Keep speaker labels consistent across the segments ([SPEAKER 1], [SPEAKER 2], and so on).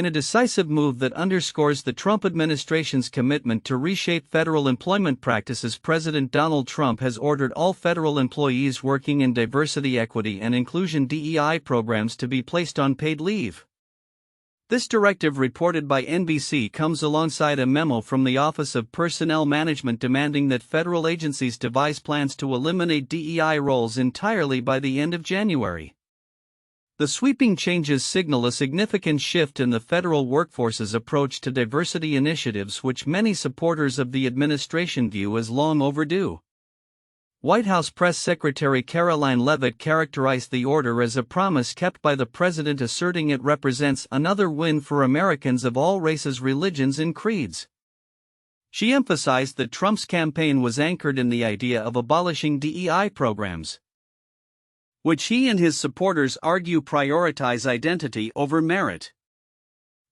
[SPEAKER 1] In a decisive move that underscores the Trump administration's commitment to reshape federal employment practices, President Donald Trump has ordered all federal employees working in diversity, equity, and inclusion (DEI) programs to be placed on paid leave. This directive, reported by NBC, comes alongside a memo from the Office of Personnel Management demanding that federal agencies devise plans to eliminate DEI roles entirely by the end of January. The sweeping changes signal a significant shift in the federal workforce's approach to diversity initiatives, which many supporters of the administration view as long overdue. White House Press Secretary Karoline Leavitt characterized the order as a promise kept by the president, asserting it represents another win for Americans of all races, religions, and creeds. She emphasized that Trump's campaign was anchored in the idea of abolishing DEI programs, which he and his supporters argue prioritize identity over merit.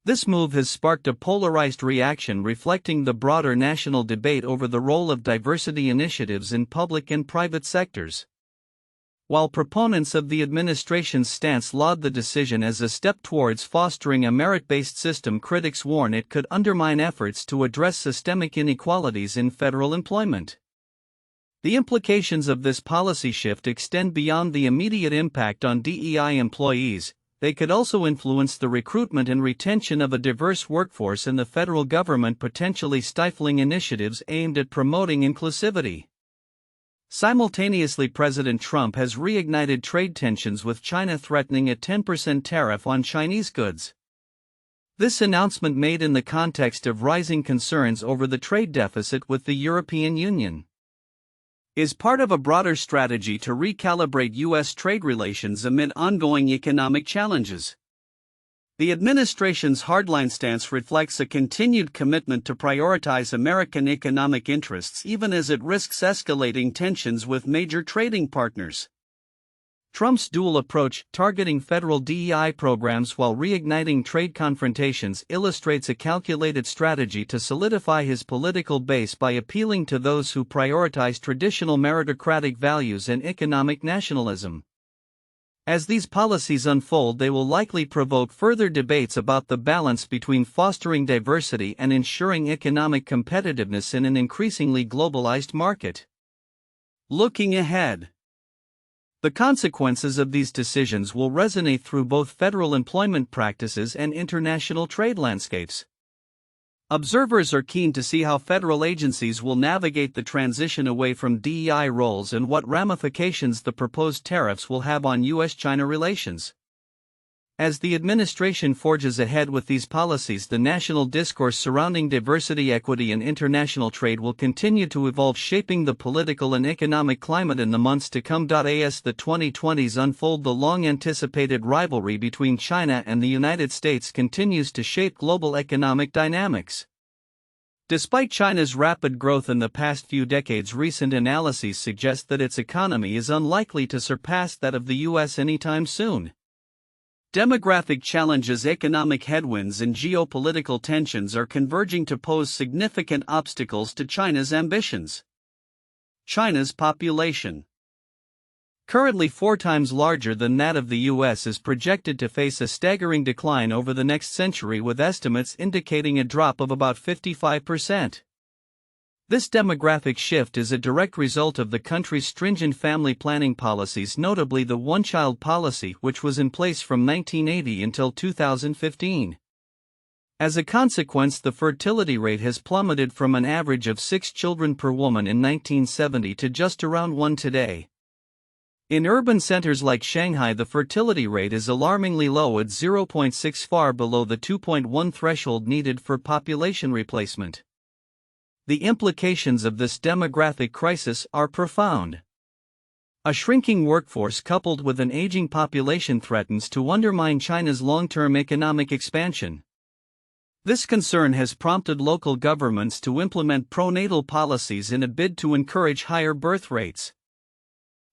[SPEAKER 1] This move has sparked a polarized reaction, reflecting the broader national debate over the role of diversity initiatives in public and private sectors. While proponents of the administration's stance laud the decision as a step towards fostering a merit-based system, critics warn it could undermine efforts to address systemic inequalities in federal employment. The implications of this policy shift extend beyond the immediate impact on DEI employees. They could also influence the recruitment and retention of a diverse workforce in the federal government, potentially stifling initiatives aimed at promoting inclusivity. Simultaneously, President Trump has reignited trade tensions, with China threatening a 10% tariff on Chinese goods. This announcement, made in the context of rising concerns over the trade deficit with the European Union, is part of a broader strategy to recalibrate U.S. trade relations amid ongoing economic challenges. The administration's hardline stance reflects a continued commitment to prioritize American economic interests, even as it risks escalating tensions with major trading partners. Trump's dual approach, targeting federal DEI programs while reigniting trade confrontations, illustrates a calculated strategy to solidify his political base by appealing to those who prioritize traditional meritocratic values and economic nationalism. As these policies unfold, they will likely provoke further debates about the balance between fostering diversity and ensuring economic competitiveness in an increasingly globalized market. Looking ahead, the consequences of these decisions will resonate through both federal employment practices and international trade landscapes. Observers are keen to see how federal agencies will navigate the transition away from DEI roles and what ramifications the proposed tariffs will have on U.S.-China relations. As the administration forges ahead with these policies, the national discourse surrounding diversity, equity, and international trade will continue to evolve, shaping the political and economic climate in the months to come. As the 2020s unfold, the long-anticipated rivalry between China and the United States continues to shape global economic dynamics. Despite China's rapid growth in the past few decades, recent analyses suggest that its economy is unlikely to surpass that of the U.S. anytime soon. Demographic challenges, economic headwinds, and geopolitical tensions are converging to pose significant obstacles to China's ambitions. China's population, currently 4 times larger than that of the U.S., is projected to face a staggering decline over the next century, with estimates indicating a drop of about 55%. This demographic shift is a direct result of the country's stringent family planning policies, notably the one-child policy, which was in place from 1980 until 2015. As a consequence, the fertility rate has plummeted from an average of 6 children per woman in 1970 to just around 1 today. In urban centers like Shanghai, the fertility rate is alarmingly low at 0.6, far below the 2.1 threshold needed for population replacement. The implications of this demographic crisis are profound. A shrinking workforce coupled with an aging population threatens to undermine China's long-term economic expansion. This concern has prompted local governments to implement pronatal policies in a bid to encourage higher birth rates.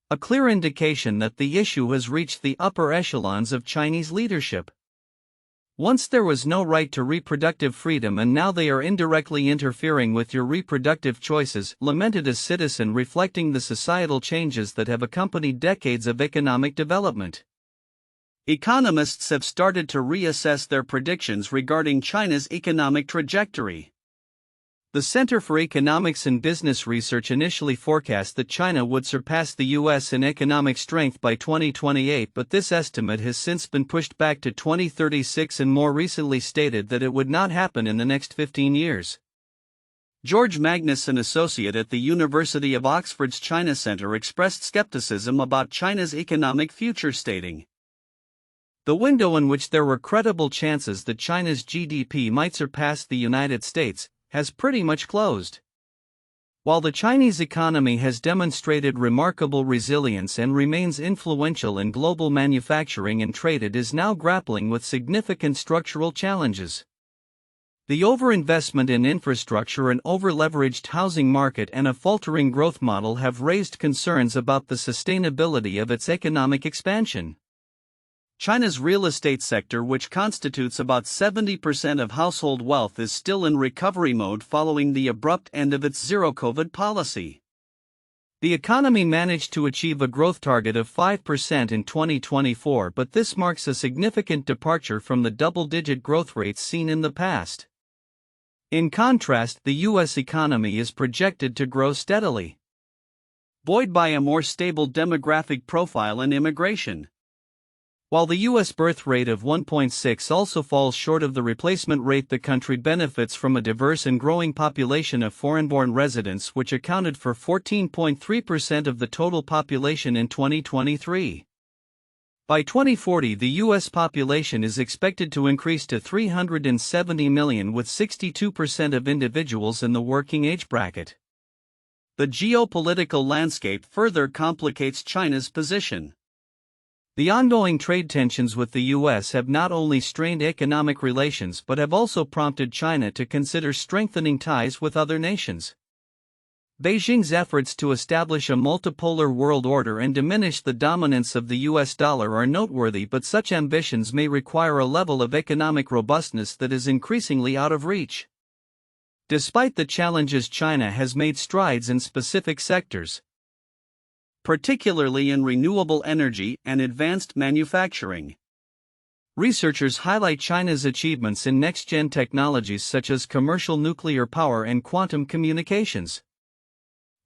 [SPEAKER 1] A clear indication that the issue has reached the upper echelons of Chinese leadership. Once there was no right to reproductive freedom, and now they are indirectly interfering with your reproductive choices, lamented a citizen, reflecting the societal changes that have accompanied decades of economic development.
[SPEAKER 2] Economists have started to reassess their predictions regarding China's economic trajectory. The Center for Economics and Business Research initially forecast that China would surpass the U.S. in economic strength by 2028, but this estimate has since been pushed back to 2036 and more recently stated that it would not happen in the next 15 years. George Magnus, an associate at the University of Oxford's China Center, expressed skepticism about China's economic future, stating, "The window in which there were credible chances that China's GDP might surpass the United States has pretty much closed." While the Chinese economy has demonstrated remarkable resilience and remains influential in global manufacturing and trade, it is now grappling with significant structural challenges. The overinvestment in infrastructure and over-leveraged housing market and a faltering growth model have raised concerns about the sustainability of its economic expansion. China's real estate sector, which constitutes about 70% of household wealth, is still in recovery mode following the abrupt end of its zero-COVID policy. The economy managed to achieve a growth target of 5% in 2024, but this marks a significant departure from the double-digit growth rates seen in the past. In contrast, the U.S. economy is projected to grow steadily, buoyed by a more stable demographic profile and immigration. While the U.S. birth rate of 1.6 also falls short of the replacement rate, the country benefits from a diverse and growing population of foreign-born residents, which accounted for 14.3% of the total population in 2023. By 2040, the U.S. population is expected to increase to 370 million, with 62% of individuals in the working age bracket. The geopolitical landscape further complicates China's position. The ongoing trade tensions with the U.S. have not only strained economic relations but have also prompted China to consider strengthening ties with other nations. Beijing's efforts to establish a multipolar world order and diminish the dominance of the U.S. dollar are noteworthy, but such ambitions may require a level of economic robustness that is increasingly out of reach. Despite the challenges, China has made strides in specific sectors, particularly in renewable energy and advanced manufacturing. Researchers highlight China's achievements in next-gen technologies such as commercial nuclear power and quantum communications.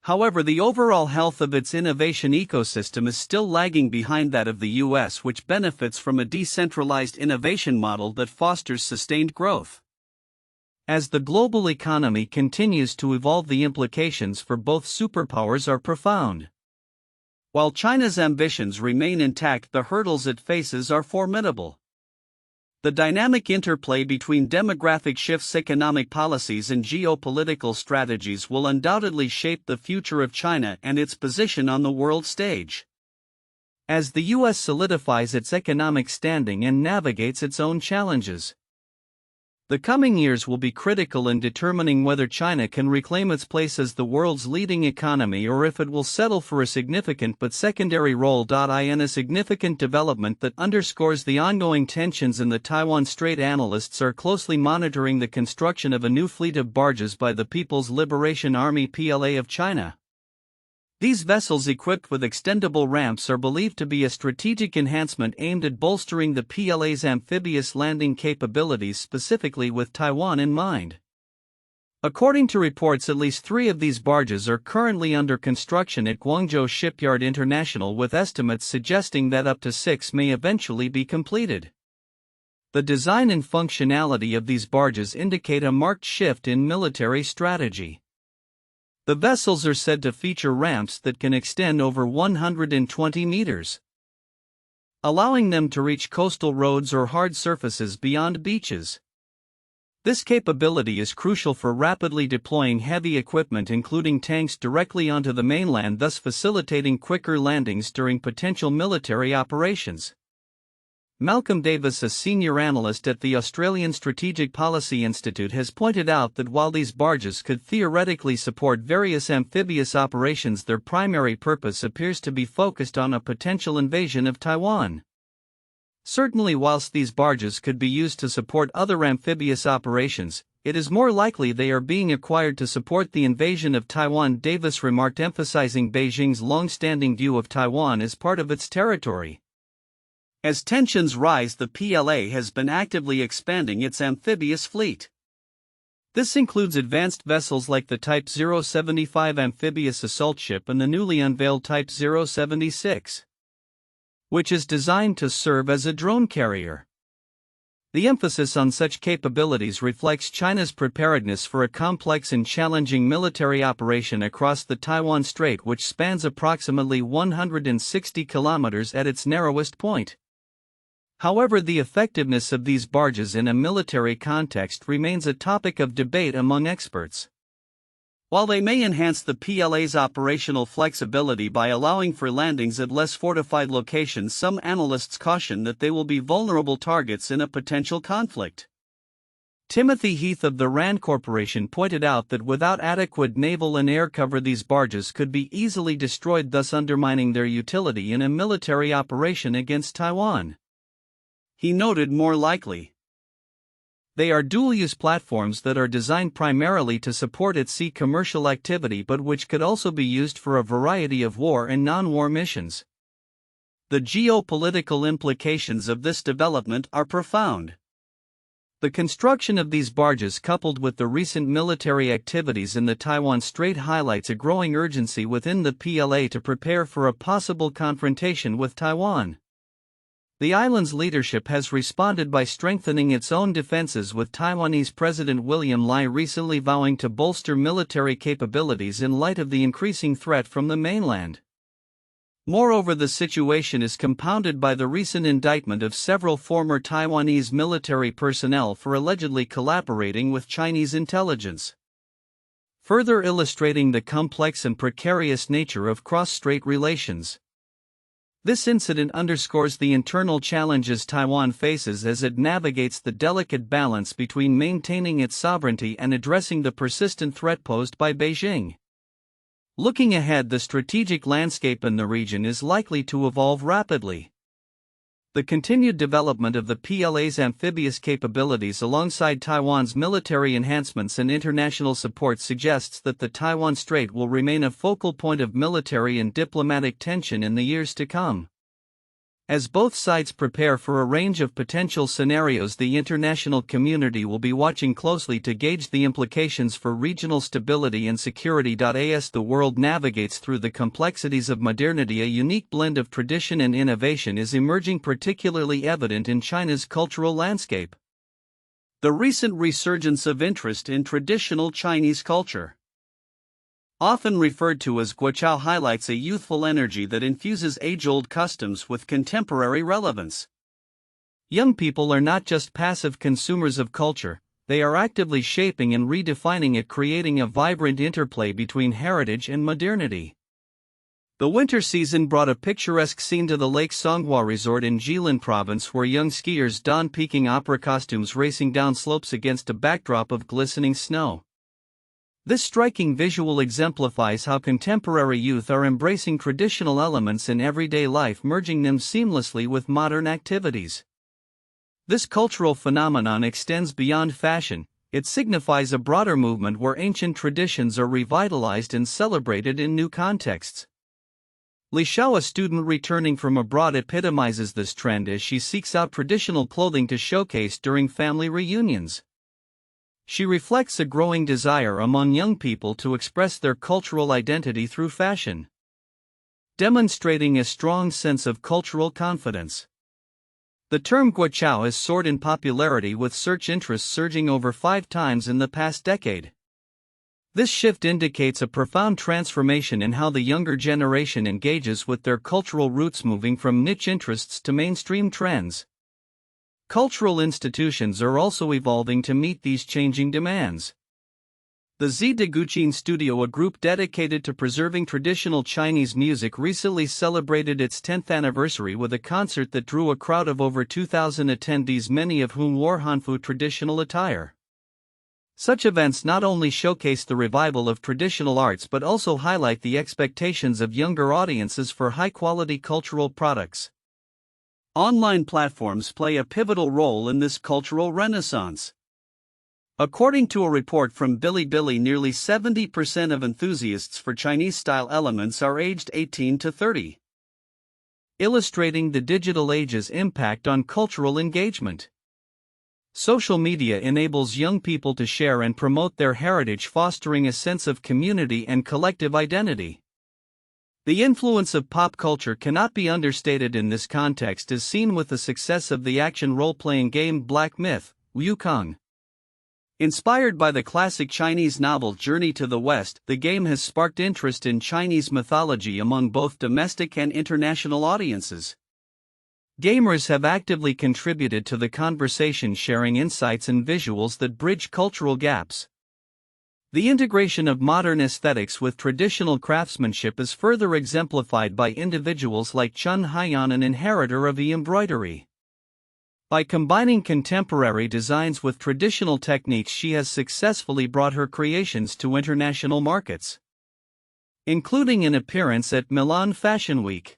[SPEAKER 2] However, the overall health of its innovation ecosystem is still lagging behind that of the U.S., which benefits from a decentralized innovation model that fosters sustained growth. As the global economy continues to evolve, the implications for both superpowers are profound. While China's ambitions remain intact, the hurdles it faces are formidable. The dynamic interplay between demographic shifts, economic policies, and geopolitical strategies will undoubtedly shape the future of China and its position on the world stage. As the U.S. solidifies its economic standing and navigates its own challenges, the coming years will be critical in determining whether China can reclaim its place as the world's leading economy or if it will settle for a significant but secondary role. In a significant development that underscores the ongoing tensions in the Taiwan Strait, analysts are closely monitoring the construction of a new fleet of barges by the People's Liberation Army (PLA) of China. These vessels, equipped with extendable ramps, are believed to be a strategic enhancement aimed at bolstering the PLA's amphibious landing capabilities, specifically with Taiwan in mind. According to reports, at least 3 of these barges are currently under construction at Guangzhou Shipyard International, with estimates suggesting that up to 6 may eventually be completed. The design and functionality of these barges indicate a marked shift in military strategy. The vessels are said to feature ramps that can extend over 120 meters, allowing them to reach coastal roads or hard surfaces beyond beaches. This capability is crucial for rapidly deploying heavy equipment, including tanks, directly onto the mainland, thus facilitating quicker landings during potential military operations. Malcolm Davis, a senior analyst at the Australian Strategic Policy Institute, has pointed out that while these barges could theoretically support various amphibious operations, their primary purpose appears to be focused on a potential invasion of Taiwan. Certainly, whilst these barges could be used to support other amphibious operations, it is more likely they are being acquired to support the invasion of Taiwan, Davis remarked, emphasizing Beijing's long-standing view of Taiwan as part of its territory. As tensions rise, the PLA has been actively expanding its amphibious fleet. This includes advanced vessels like the Type 075 amphibious assault ship and the newly unveiled Type 076, which is designed to serve as a drone carrier. The emphasis on such capabilities reflects China's preparedness for a complex and challenging military operation across the Taiwan Strait, which spans approximately 160 kilometers at its narrowest point. However, the effectiveness of these barges in a military context remains a topic of debate among experts. While they may enhance the PLA's operational flexibility by allowing for landings at less fortified locations, some analysts caution that they will be vulnerable targets in a potential conflict. Timothy Heath of the RAND Corporation pointed out that without adequate naval and air cover, these barges could be easily destroyed, thus undermining their utility in a military operation against Taiwan. He noted more likely, they are dual-use platforms that are designed primarily to support at-sea commercial activity but which could also be used for a variety of war and non-war missions. The geopolitical implications of this development are profound. The construction of these barges, coupled with the recent military activities in the Taiwan Strait, highlights a growing urgency within the PLA to prepare for a possible confrontation with Taiwan. The island's leadership has responded by strengthening its own defenses, with Taiwanese President William Lai recently vowing to bolster military capabilities in light of the increasing threat from the mainland. Moreover, the situation is compounded by the recent indictment of several former Taiwanese military personnel for allegedly collaborating with Chinese intelligence, further illustrating the complex and precarious nature of cross-strait relations. This incident underscores the internal challenges Taiwan faces as it navigates the delicate balance between maintaining its sovereignty and addressing the persistent threat posed by Beijing. Looking ahead, the strategic landscape in the region is likely to evolve rapidly. The continued development of the PLA's amphibious capabilities alongside Taiwan's military enhancements and international support suggests that the Taiwan Strait will remain a focal point of military and diplomatic tension in the years to come. As both sides prepare for a range of potential scenarios, the international community will be watching closely to gauge the implications for regional stability and security. As the world navigates through the complexities of modernity, a unique blend of tradition and innovation is emerging, particularly evident in China's cultural landscape. The recent resurgence of interest in traditional Chinese culture, often referred to as guochao, highlights a youthful energy that infuses age-old customs with contemporary relevance. Young people are not just passive consumers of culture, they are actively shaping and redefining it, creating a vibrant interplay between heritage and modernity. The winter season brought a picturesque scene to the Lake Songhua Resort in Jilin Province, where young skiers donned Peking opera costumes racing down slopes against a backdrop of glistening snow. This striking visual exemplifies how contemporary youth are embracing traditional elements in everyday life, merging them seamlessly with modern activities. This cultural phenomenon extends beyond fashion; it signifies a broader movement where ancient traditions are revitalized and celebrated in new contexts. Li Xiao, a student returning from abroad, epitomizes this trend as she seeks out traditional clothing to showcase during family reunions. She reflects a growing desire among young people to express their cultural identity through fashion, demonstrating a strong sense of cultural confidence. The term guochao has soared in popularity, with search interests surging over 5 times in the past decade. This shift indicates a profound transformation in how the younger generation engages with their cultural roots, moving from niche interests to mainstream trends. Cultural institutions are also evolving to meet these changing demands. The Zhiguqin Studio, a group dedicated to preserving traditional Chinese music, recently celebrated its 10th anniversary with a concert that drew a crowd of over 2,000 attendees, many of whom wore Hanfu traditional attire. Such events not only showcase the revival of traditional arts but also highlight the expectations of younger audiences for high-quality cultural products. Online platforms play a pivotal role in this cultural renaissance. According to a report from Bilibili, nearly 70% of enthusiasts for Chinese-style elements are aged 18 to 30.
[SPEAKER 1] illustrating the digital age's impact on cultural engagement. Social media enables young people to share and promote their heritage, fostering a sense of community and collective identity. The influence of pop culture cannot be understated in this context, as seen with the success of the action role-playing game Black Myth, Wukong. Inspired by the classic Chinese novel Journey to the West, the game has sparked interest in Chinese mythology among both domestic and international audiences. Gamers have actively contributed to the conversation, sharing insights and visuals that bridge cultural gaps. The integration of modern aesthetics with traditional craftsmanship is further exemplified by individuals like Chun Haiyan, an inheritor of embroidery. By combining contemporary designs with traditional techniques, she has successfully brought her creations to international markets, including an appearance at Milan Fashion Week.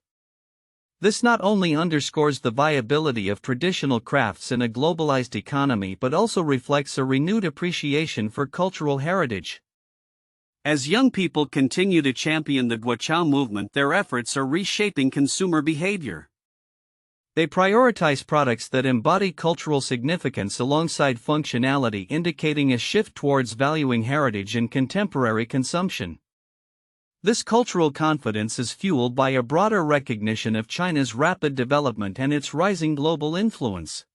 [SPEAKER 1] This not only underscores the viability of traditional crafts in a globalized economy but also reflects a renewed appreciation for cultural heritage. As young people continue to champion the Guoqiao movement, their efforts are reshaping consumer behavior. They prioritize products that embody cultural significance alongside functionality, indicating a shift towards valuing heritage in contemporary consumption. This cultural confidence is fueled by a broader recognition of China's rapid development and its rising global influence.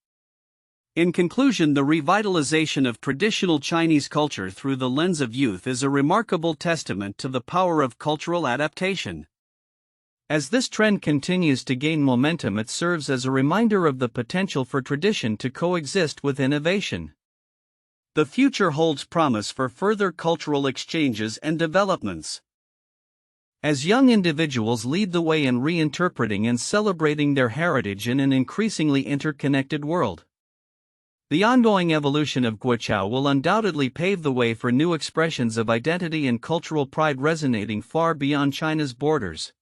[SPEAKER 1] In conclusion, the revitalization of traditional Chinese culture through the lens of youth is a remarkable testament to the power of cultural adaptation. As this trend continues to gain momentum, it serves as a reminder of the potential for tradition to coexist with innovation. The future holds promise for further cultural exchanges and developments. As young individuals lead the way in reinterpreting and celebrating their heritage in an increasingly interconnected world, the ongoing evolution of Guoqiao will undoubtedly pave the way for new expressions of identity and cultural pride resonating far beyond China's borders.